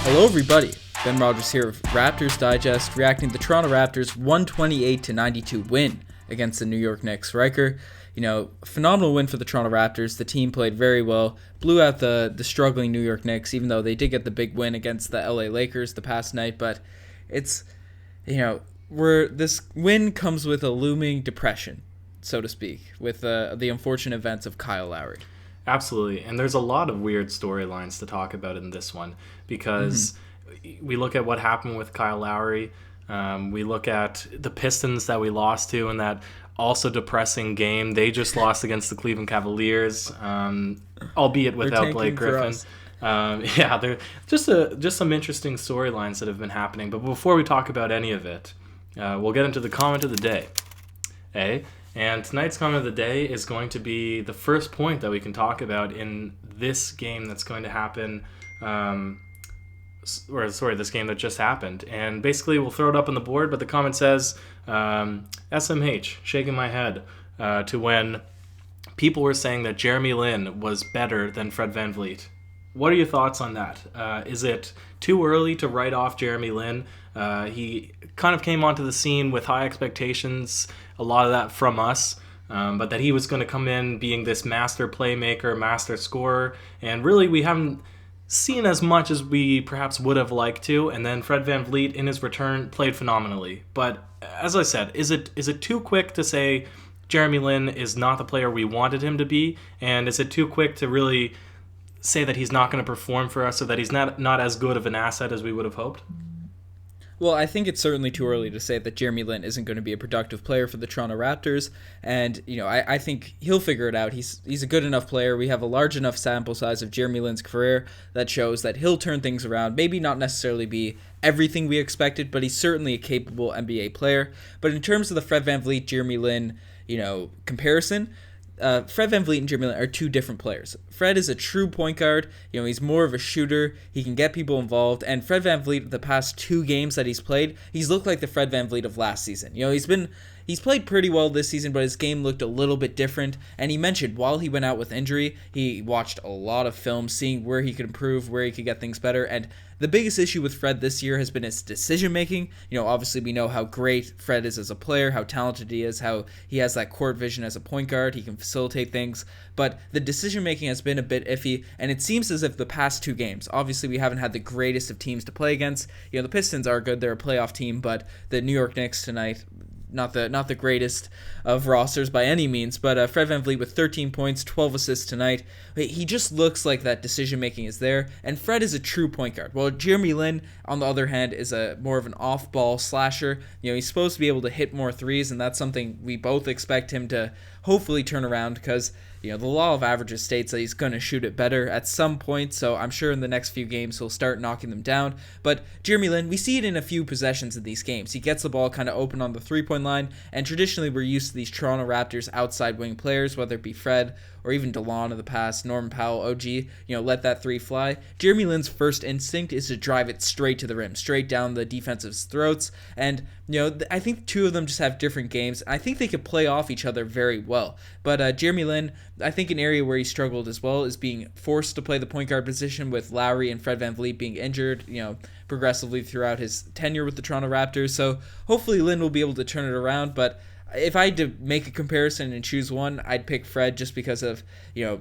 Hello, everybody. Ben Rogers here of Raptors Digest, reacting to the Toronto Raptors' 128-92 win against the New York Knicks. Riker, phenomenal win for the Toronto Raptors. The team played very well, blew out the struggling New York Knicks, even though they did get the big win against the LA Lakers the past night. But it's, this win comes with a looming depression, so to speak, with the unfortunate events of Kyle Lowry. Absolutely, and there's a lot of weird storylines to talk about in this one because we look at what happened with Kyle Lowry. We look at the Pistons that we lost to in that also depressing game. They just lost against the Cleveland Cavaliers, albeit without Blake Griffin. They're just some interesting storylines that have been happening. But before we talk about any of it, we'll get into the comment of the day. And tonight's comment of the day is going to be the first point that we can talk about in this game that's going to happen, this game that just happened. And basically, we'll throw it up on the board, but the comment says, SMH, shaking my head, to when people were saying that Jeremy Lin was better than Fred VanVleet. What are your thoughts on that? Is it too early to write off Jeremy Lin? He kind of came onto the scene with high expectations, a lot of that from us, but that he was going to come in being this master playmaker, master scorer, and really we haven't seen as much as we perhaps would have liked to. And then Fred VanVleet, in his return, played phenomenally. But as I said, is it too quick to say Jeremy Lin is not the player we wanted him to be? And is it too quick to really say that he's not going to perform for us, or that he's not as good of an asset as we would have hoped? Well, I think it's certainly too early to say that Jeremy Lin isn't going to be a productive player for the Toronto Raptors, and I think he'll figure it out. He's a good enough player. We have a large enough sample size of Jeremy Lin's career that shows that he'll turn things around. Maybe not necessarily be everything we expected, but he's certainly a capable NBA player. But in terms of the Fred VanVleet, Jeremy Lin, comparison, Fred VanVleet and Jeremy Lin are two different players. Fred is a true point guard. He's more of a shooter. He can get people involved. And Fred VanVleet, the past two games that he's played, he's looked like the Fred VanVleet of last season. He's played pretty well this season, but his game looked a little bit different. And he mentioned while he went out with injury, he watched a lot of film, seeing where he could improve, where he could get things better. And the biggest issue with Fred this year has been his decision-making. Obviously we know how great Fred is as a player, how talented he is, how he has that court vision as a point guard. He can facilitate things. But the decision-making has been a bit iffy, and it seems as if the past two games, obviously we haven't had the greatest of teams to play against. The Pistons are good. They're a playoff team, but the New York Knicks tonight, not the greatest of rosters by any means, but Fred VanVleet with 13 points, 12 assists tonight. He just looks like that decision-making is there, and Fred is a true point guard. Well, Jeremy Lin, on the other hand, is more of an off-ball slasher. He's supposed to be able to hit more threes, and that's something we both expect him to hopefully turn around, because the law of averages states that he's going to shoot it better at some point, so I'm sure in the next few games he'll start knocking them down. But Jeremy Lin, we see it in a few possessions in these games. He gets the ball kind of open on the three-point line, and traditionally we're used to these Toronto Raptors outside wing players, whether it be Fred or even DeLon in the past, Norman Powell, OG, let that three fly. Jeremy Lin's first instinct is to drive it straight to the rim, straight down the defensive's throats, and I think two of them just have different games. I think they could play off each other very well. But Jeremy Lin, I think an area where he struggled as well is being forced to play the point guard position with Lowry and Fred VanVleet being injured, progressively throughout his tenure with the Toronto Raptors. So hopefully Lin will be able to turn it around, but if I had to make a comparison and choose one, I'd pick Fred just because of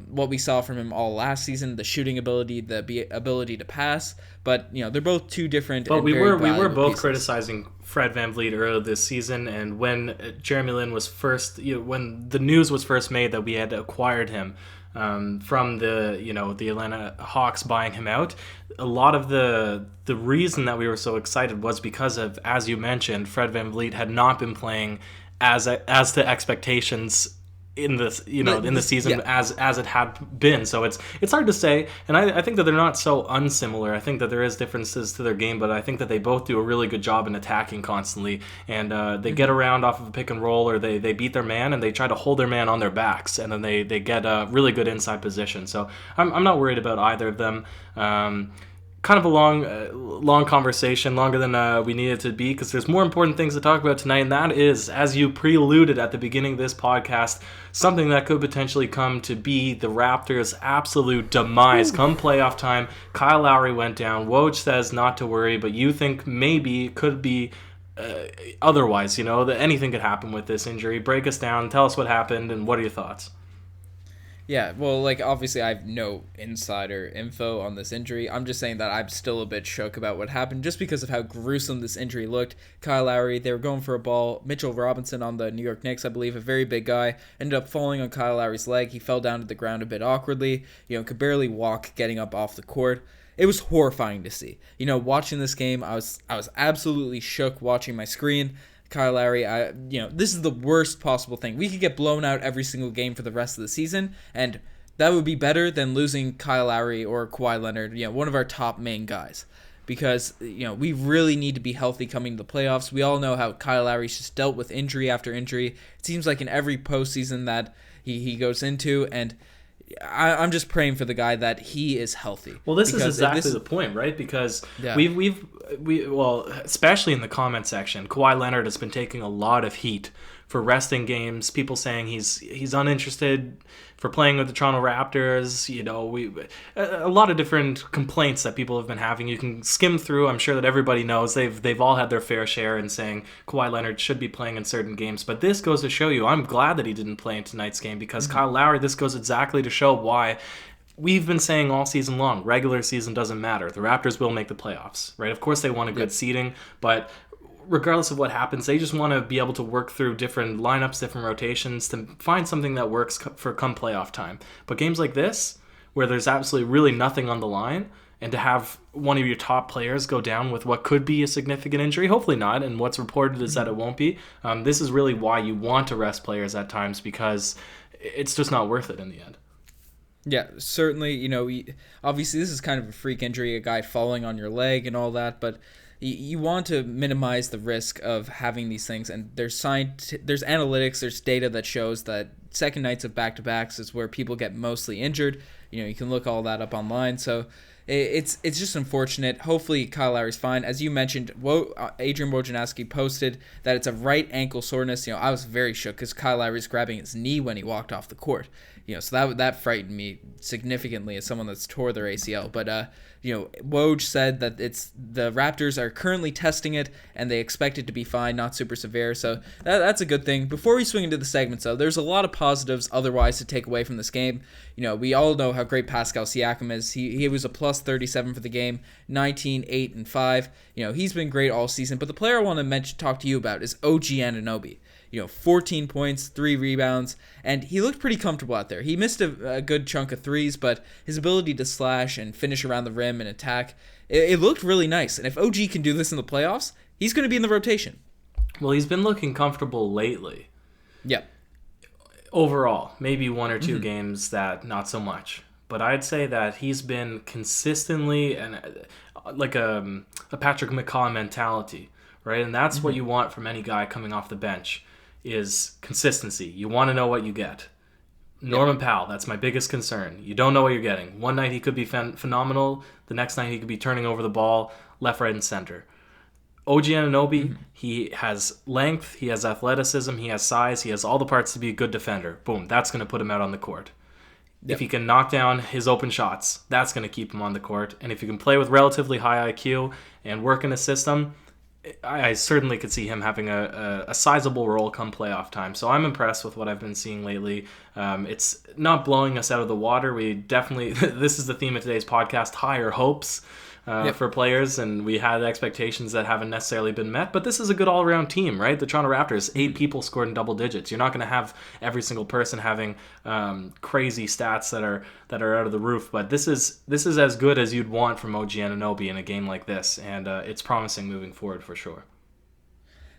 what we saw from him all last season, the shooting ability, the ability to pass. But they're both two different. But and we were both pieces. Criticizing Fred VanVleet earlier this season, and when Jeremy Lin was first, when the news was first made that we had acquired him from the Atlanta Hawks buying him out, a lot of the reason that we were so excited was because of, as you mentioned, Fred VanVleet had not been playing as to expectations in this in the season as it had been. So it's hard to say, and I think that they're not so unsimilar. I think that there is differences to their game, but I think that they both do a really good job in attacking constantly, and they get around off of a pick and roll, or they beat their man and they try to hold their man on their backs, and then they get a really good inside position. So I'm not worried about either of them. kind of a long conversation, longer than we needed to be, because there's more important things to talk about tonight, and that is, as you pre-alluded at the beginning of this podcast, something that could potentially come to be the Raptors' absolute demise come playoff time. Kyle Lowry went down. Woj says not to worry, but you think maybe it could be otherwise, that anything could happen with this injury. Break us down, tell us what happened, and what are your thoughts? Yeah, well, obviously I have no insider info on this injury. I'm just saying that I'm still a bit shook about what happened just because of how gruesome this injury looked. Kyle Lowry, they were going for a ball. Mitchell Robinson on the New York Knicks, I believe, a very big guy, ended up falling on Kyle Lowry's leg. He fell down to the ground a bit awkwardly, could barely walk getting up off the court. It was horrifying to see. Watching this game, I was absolutely shook watching my screen. Kyle Lowry, this is the worst possible thing. We could get blown out every single game for the rest of the season, and that would be better than losing Kyle Lowry or Kawhi Leonard, one of our top main guys. Because, we really need to be healthy coming to the playoffs. We all know how Kyle Lowry's just dealt with injury after injury. It seems like in every postseason that he goes into, and I'm just praying for the guy that he is healthy. Well, this is exactly the point, right? Because well, especially in the comment section, Kawhi Leonard has been taking a lot of heat for resting games. People saying he's uninterested for playing with the Toronto Raptors. A lot of different complaints that people have been having. You can skim through. I'm sure that everybody knows they've all had their fair share in saying Kawhi Leonard should be playing in certain games. But this goes to show you, I'm glad that he didn't play in tonight's game, because Kyle Lowry, this goes exactly to show why we've been saying all season long, regular season doesn't matter. The Raptors will make the playoffs, right? Of course they want a good seeding, but regardless of what happens, they just want to be able to work through different lineups, different rotations to find something that works for come playoff time. But games like this, where there's absolutely really nothing on the line, and to have one of your top players go down with what could be a significant injury, hopefully not, and what's reported is that it won't be, this is really why you want to rest players at times, because it's just not worth it in the end. Yeah, certainly, obviously this is kind of a freak injury, a guy falling on your leg and all that, but you want to minimize the risk of having these things, and there's analytics, there's data that shows that second nights of back-to-backs is where people get mostly injured. You can look all that up online, so it's just unfortunate. Hopefully Kyle Lowry's fine. As you mentioned, Adrian Wojnarowski posted that it's a right ankle soreness. I was very shook because Kyle Lowry's grabbing his knee when he walked off the court. So that frightened me significantly as someone that's tore their ACL. But Woj said that the Raptors are currently testing it and they expect it to be fine, not super severe. So that's a good thing. Before we swing into the segments, though, there's a lot of positives otherwise to take away from this game. We all know how great Pascal Siakam is. He was a plus 37 for the game, 19, 8, and 5. He's been great all season. But the player I want to talk to you about is OG Anunoby. 14 points, 3 rebounds, and he looked pretty comfortable out there. He missed a good chunk of threes, but his ability to slash and finish around the rim and attack, it looked really nice. And if OG can do this in the playoffs, he's going to be in the rotation. Well, he's been looking comfortable lately. Yep. Overall, maybe one or two games that not so much. But I'd say that he's been consistently and like a Patrick McCaw mentality, right? And that's what you want from any guy coming off the bench. Is consistency. You want to know what you get. Norman Powell, that's my biggest concern. You don't know what you're getting. One night he could be phenomenal. The next night he could be turning over the ball left, right, and center. OG Anunoby, he has length, he has athleticism, he has size, he has all the parts to be a good defender. Boom, that's going to put him out on the court. Yep. If he can knock down his open shots, that's going to keep him on the court. And if he can play with relatively high IQ and work in a system, I certainly could see him having a sizable role come playoff time. So I'm impressed with what I've been seeing lately. It's not blowing us out of the water. We definitely, this is the theme of today's podcast, higher hopes for players, and we had expectations that haven't necessarily been met. But this is a good all-around team, right? The Toronto Raptors, 8 people scored in double digits. You're not going to have every single person having crazy stats that are out of the roof. But this is as good as you'd want from OG Anunoby in a game like this, and it's promising moving forward for sure.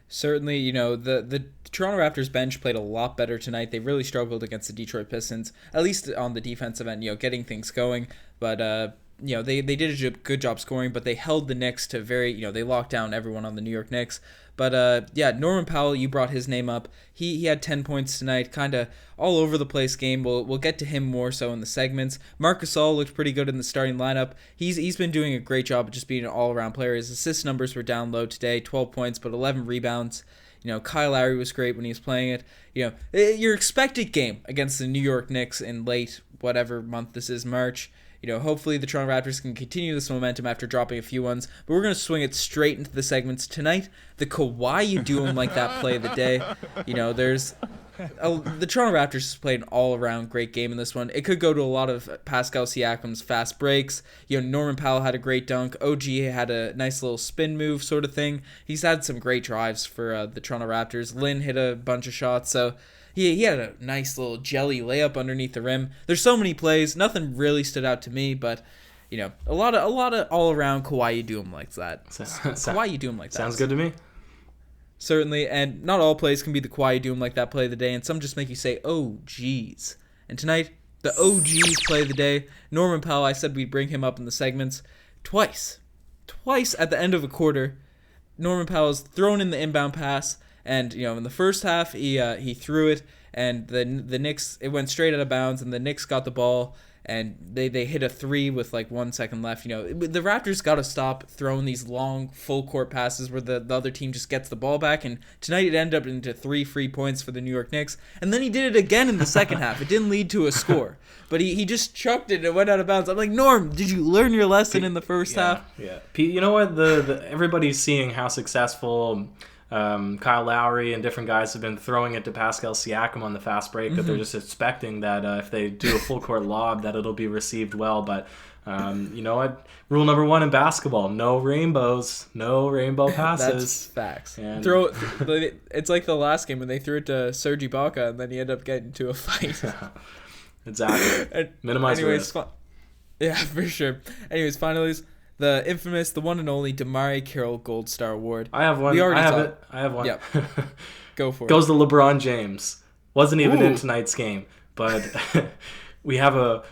Certainly, the Toronto Raptors bench played a lot better tonight. They really struggled against the Detroit Pistons, at least on the defensive end, getting things going. But they did a good job scoring, but they held the Knicks to they locked down everyone on the New York Knicks. But Norman Powell, you brought his name up. He had 10 points tonight, kind of all over the place game. We'll get to him more so in the segments. Marc Gasol looked pretty good in the starting lineup. He's been doing a great job of just being an all-around player. His assist numbers were down low today, 12 points, but 11 rebounds. Kyle Lowry was great when he was playing it. Your expected game against the New York Knicks in late whatever month this is, March. Hopefully the Toronto Raptors can continue this momentum after dropping a few ones. But we're going to swing it straight into the segments tonight. The Kawhi you do him like that play of the day. The Toronto Raptors just played an all-around great game in this one. It could go to a lot of Pascal Siakam's fast breaks. Norman Powell had a great dunk. OG had a nice little spin move sort of thing. He's had some great drives for the Toronto Raptors. Lin hit a bunch of shots, so he had a nice little jelly layup underneath the rim. There's so many plays. Nothing really stood out to me, but a lot of all-around Kawhi you do him like that. Kawhi you do him like that. Sounds good to me. Certainly, and not all plays can be the Kawhi Doom like that play of the day, and some just make you say, oh, geez. And tonight, the OG's play of the day, Norman Powell, I said we'd bring him up in the segments twice. Twice at the end of a quarter, Norman Powell's thrown in the inbound pass, and, in the first half, he threw it, and the Knicks, it went straight out of bounds, and the Knicks got the ball, and they hit a 3 with 1 second left. The Raptors got to stop throwing these long full court passes where the other team just gets the ball back, and tonight it ended up into 3 free points for the New York Knicks, and then he did it again in the second half. It didn't lead to a score, but he just chucked it and it went out of bounds. I'm like, Norm, did you learn your lesson in the first half? Yeah. You know what? The everybody's seeing how successful Kyle Lowry and different guys have been throwing it to Pascal Siakam on the fast break, that they're just expecting that if they do a full court lob that it'll be received well. But you know what? Rule number 1 in basketball: no rainbows, no rainbow passes. That's facts. And It's like the last game when they threw it to Serge Ibaka and then he ended up getting into a fight. Exactly. Minimize risk. Yeah, for sure. Anyways, finally, the infamous, the one and only DeMarre Carroll Gold Star Award. I have one. I have one. Yep. Go for it. Goes to LeBron James. Wasn't even in tonight's game, but we have a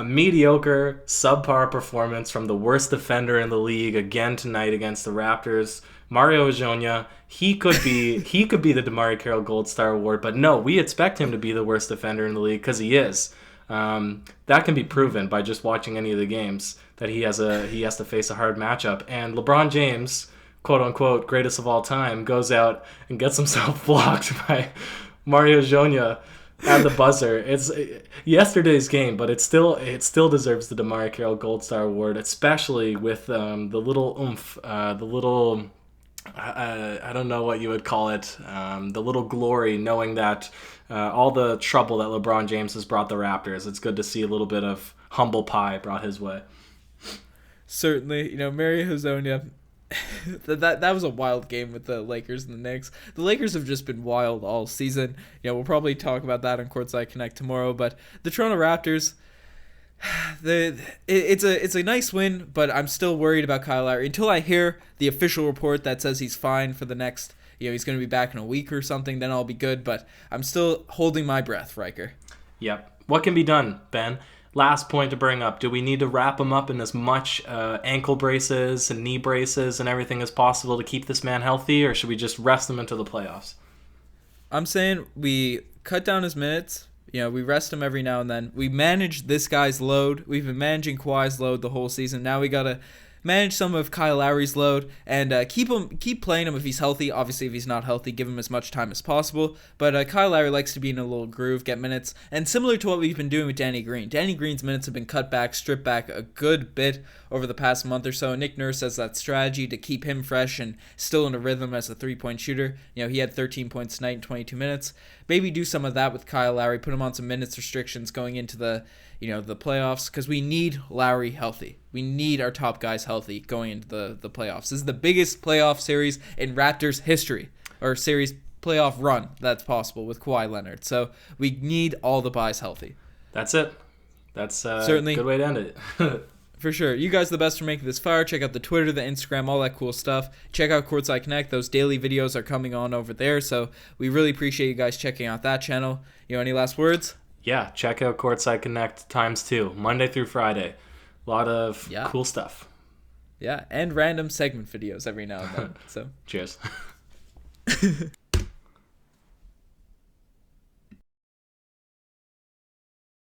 mediocre, subpar performance from the worst defender in the league again tonight against the Raptors. Mario Ejonia, he could be the DeMarre Carroll Gold Star Award, but no, we expect him to be the worst defender in the league because he is. That can be proven by just watching any of the games that he has to face a hard matchup. And LeBron James, quote unquote greatest of all time, goes out and gets himself blocked by Mario Ejonia at the buzzer. It's yesterday's game, but it still deserves the DeMarre Carroll Gold Star Award, especially with the little oomph, the little I don't know what you would call it, the little glory, knowing that all the trouble that LeBron James has brought the Raptors. It's good to see a little bit of humble pie brought his way. Certainly, Mario Ejonia, that was a wild game with the Lakers and the Knicks. The Lakers have just been wild all season. We'll probably talk about that on Courtside Connect tomorrow. But the Toronto Raptors, it's a nice win, but I'm still worried about Kyle Lowry until I hear the official report that says he's fine for the next. He's going to be back in a week or something. Then I'll be good. But I'm still holding my breath, Ryker. Yep. What can be done, Ben? Last point to bring up. Do we need to wrap him up in as much ankle braces and knee braces and everything as possible to keep this man healthy, or should we just rest him until the playoffs? I'm saying we cut down his minutes. We rest him every now and then. We manage this guy's load. We've been managing Kawhi's load the whole season. Now we got to manage some of Kyle Lowry's load and keep playing him if he's healthy. Obviously, if he's not healthy, give him as much time as possible. But Kyle Lowry likes to be in a little groove, get minutes. And similar to what we've been doing with Danny Green. Danny Green's minutes have been cut back, stripped back a good bit over the past month or so. Nick Nurse has that strategy to keep him fresh and still in a rhythm as a three-point shooter. He had 13 points tonight in 22 minutes. Maybe do some of that with Kyle Lowry, put him on some minutes restrictions going into the playoffs, because we need Lowry healthy. We need our top guys healthy going into the playoffs. This is the biggest playoff series in Raptors history, or series playoff run that's possible with Kawhi Leonard. So we need all the guys healthy. That's it. That's certainly a good way to end it. For sure. You guys are the best for making this fire. Check out the Twitter, the Instagram, all that cool stuff. Check out Courtside Connect. Those daily videos are coming on over there. So we really appreciate you guys checking out that channel. Any last words? Yeah, check out Courtside Connect ×2, Monday through Friday. A lot of Yeah. cool stuff. Yeah, and random segment videos every now and then. So Cheers.